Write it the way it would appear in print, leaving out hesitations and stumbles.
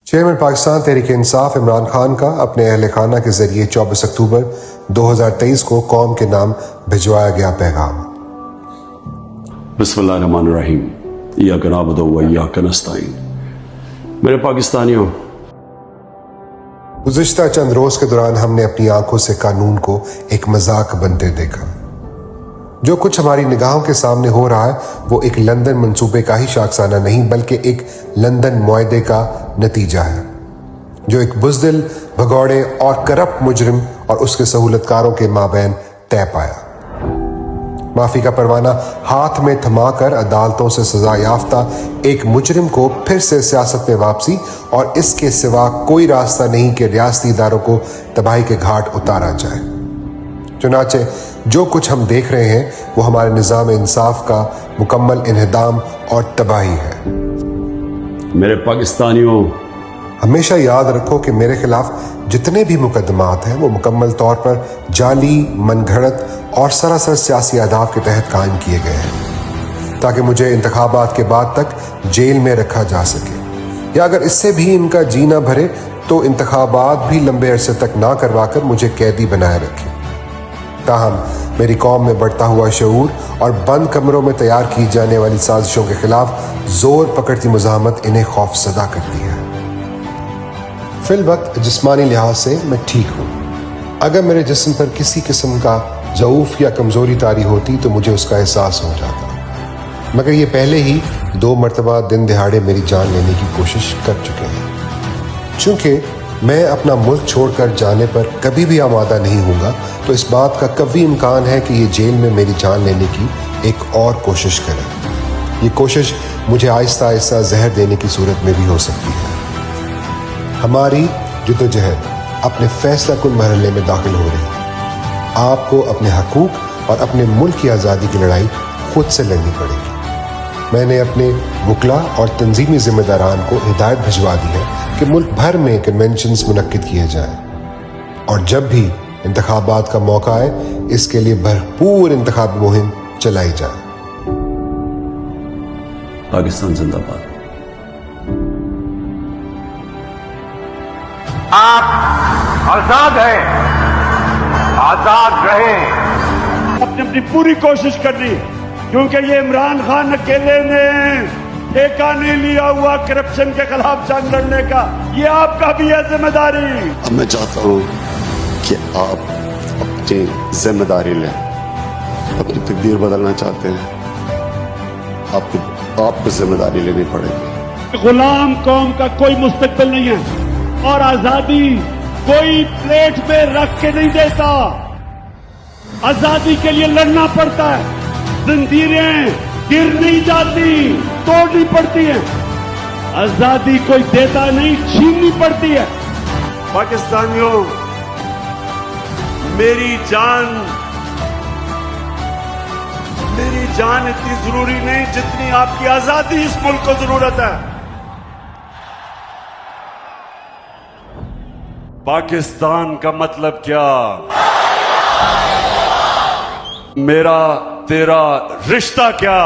Chairman Pakistan Tehreek Insaf Imran Khan کا اپنے اہل خانہ کے ذریعے 24 اکتوبر 2023 کو قوم کے نام بھجوایا گیا پیغام۔ بسم اللہ الرحمن الرحیم، ایاک نعبد و ایاک نستعین۔ میرے پاکستانیوں، گزشتہ چند روز کے دوران ہم نے اپنی آنکھوں سے قانون کو ایک مذاق بنتے دیکھا۔ جو کچھ ہماری نگاہوں کے سامنے ہو رہا ہے وہ ایک لندن منصوبے کا ہی شاخسانہ نہیں بلکہ ایک لندن معاہدے کا نتیجہ ہے جو ایک بزدل، بھگوڑے اور کرپٹ مجرم اور اس کے سہولت کاروں کے مابین طے پایا۔ معافی کا پروانہ ہاتھ میں تھما کر عدالتوں سے سزا یافتہ ایک مجرم کو پھر سے سیاست میں واپسی، اور اس کے سوا کوئی راستہ نہیں کہ ریاستی اداروں کو تباہی کے گھاٹ اتارا جائے۔ چنانچہ جو کچھ ہم دیکھ رہے ہیں وہ ہمارے نظام انصاف کا مکمل انہدام اور تباہی ہے۔ میرے پاکستانیوں، ہمیشہ یاد رکھو کہ میرے خلاف جتنے بھی مقدمات ہیں وہ مکمل طور پر جعلی، من گھڑت اور سراسر سیاسی اہداف کے تحت قائم کیے گئے ہیں تاکہ مجھے انتخابات کے بعد تک جیل میں رکھا جا سکے، یا اگر اس سے بھی ان کا جی نہ بھرے تو انتخابات بھی لمبے عرصے تک نہ کروا کر مجھے قیدی بنائے رکھے۔ تاہم میری قوم میں بڑھتا ہوا شعور اور بند کمروں میں تیار کی جانے والی سازشوں کے خلاف زور پکڑتی مزاحمت انہیں خوف زدہ کرتی ہے۔ فی الوقت جسمانی لحاظ سے میں ٹھیک ہوں۔ اگر میرے جسم پر کسی قسم کا ضعف یا کمزوری طاری ہوتی تو مجھے اس کا احساس ہو جاتا، مگر یہ پہلے ہی 2 مرتبہ دن دہاڑے میری جان لینے کی کوشش کر چکے ہیں۔ چونکہ میں اپنا ملک چھوڑ کر جانے پر کبھی بھی آمادہ نہیں ہوں گا تو اس بات کا قوی امکان ہے کہ یہ جیل میں میری جان لینے کی ایک اور کوشش کرے۔ یہ کوشش مجھے آہستہ آہستہ زہر دینے کی صورت میں بھی ہو سکتی ہے۔ ہماری جدوجہد اپنے فیصلہ کن مرحلے میں داخل ہو رہی ہے۔ آپ کو اپنے حقوق اور اپنے ملک کی آزادی کی لڑائی خود سے لڑنی پڑے گی۔ میں نے اپنے وکلاء اور تنظیمی ذمہ داران کو ہدایت بھجوا دی ہے کہ ملک بھر میں کنونشنز منعقد کیے جائیں، اور جب بھی انتخابات کا موقع آئے اس کے لیے بھرپور انتخابی مہم چلائی جائے۔ پاکستان زندہ باد۔ آپ آزاد ہیں، آزاد رہیں۔ اپنی پوری کوشش کرنی، کیونکہ یہ عمران خان اکیلے نے ٹھیکہ نہیں لیا ہوا کرپشن کے خلاف جنگ لڑنے کا، یہ آپ کا بھی ہے ذمہ داری۔ اب میں چاہتا ہوں کہ آپ اپنی ذمہ داری لیں، اپنی تقدیر بدلنا چاہتے ہیں، آپ کو ذمہ داری لینی پڑے گی۔ غلام قوم کا کوئی مستقبل نہیں ہے، اور آزادی کوئی پلیٹ پہ رکھ کے نہیں دیتا، آزادی کے لیے لڑنا پڑتا ہے۔ زنجیریں گر نہیں جاتی، توڑنی پڑتی ہیں۔ آزادی کوئی دیتا نہیں، چھیننی پڑتی ہے۔ پاکستانیوں، میری جان اتنی ضروری نہیں جتنی آپ کی آزادی اس ملک کو ضرورت ہے۔ پاکستان کا مطلب کیا؟ میرا تیرا رشتہ کیا؟